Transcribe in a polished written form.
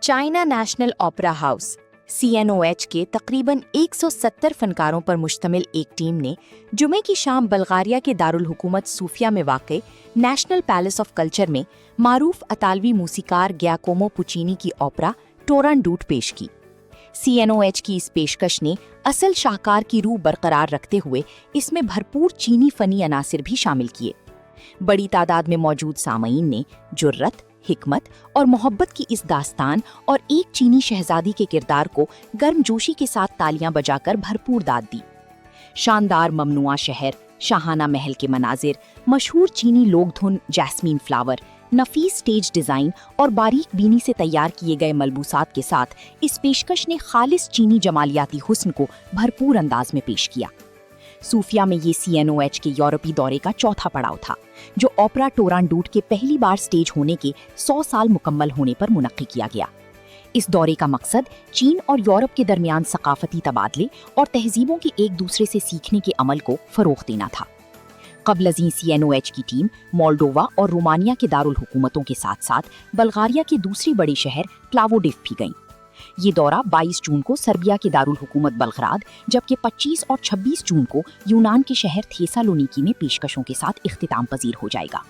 China national opera house CNOH के तकरीबन 170 फनकारों पर मुश्तमिल एक टीम ने जुमे की शाम बल्गारिया के दारुल हुकूमत सूफिया में वाक़े नेशनल पैलेस ऑफ कल्चर में मारूफ अतालवी मूसीकार गियाकोमो पुचीनी की ओपेरा टोरनडूट पेश की। CNOH की इस पेशकश ने असल शाहकार की रूह बरकरार रखते हुए इसमें भरपूर चीनी फनी अनासिर भी शामिल किए। बड़ी तादाद में मौजूद सामईन ने जुर्रत, हिकमत और मोहब्बत की इस दास्तान और एक चीनी शहजादी के किरदार को गर्मजोशी के साथ तालियां बजाकर भरपूर दाद दी। शानदार ममनुआ शहर, शाहाना महल के मनाजिर, मशहूर चीनी लोकधुन जैस्मीन फ्लावर, नफीस स्टेज डिजाइन और बारीक बीनी से तैयार किए गए मलबूसात के साथ इस पेशकश ने खालिस चीनी जमालियाती हुस्न को भरपूर अंदाज में पेश किया। सूफिया में ये CNOH के यूरोपी दौरे का चौथा पड़ाव था, जो ओपेरा टोरनडूट के पहली बार स्टेज होने के 100 साल मुकम्मल होने पर मुनक्किद किया गया। इस दौरे का मकसद चीन और यूरोप के दरमियान सकाफती तबादले और तहजीबों के एक दूसरे से सीखने के अमल को फरोग़ देना था। क़ब्ल-अज़ीं CNOH की टीम मोल्डोवा और रोमानिया के दारुल हुकूमतों के साथ साथ बल्गारिया के दूसरे बड़े शहर प्लावोडिव भी गईं। ये दौरा 22 जून को सर्बिया के दारुल हुकूमत बल्ग्राद, जबकि 25 और 26 जून को यूनान के शहर थेसालोनिकी में पेशकशों के साथ इख्तिताम पजीर हो जाएगा।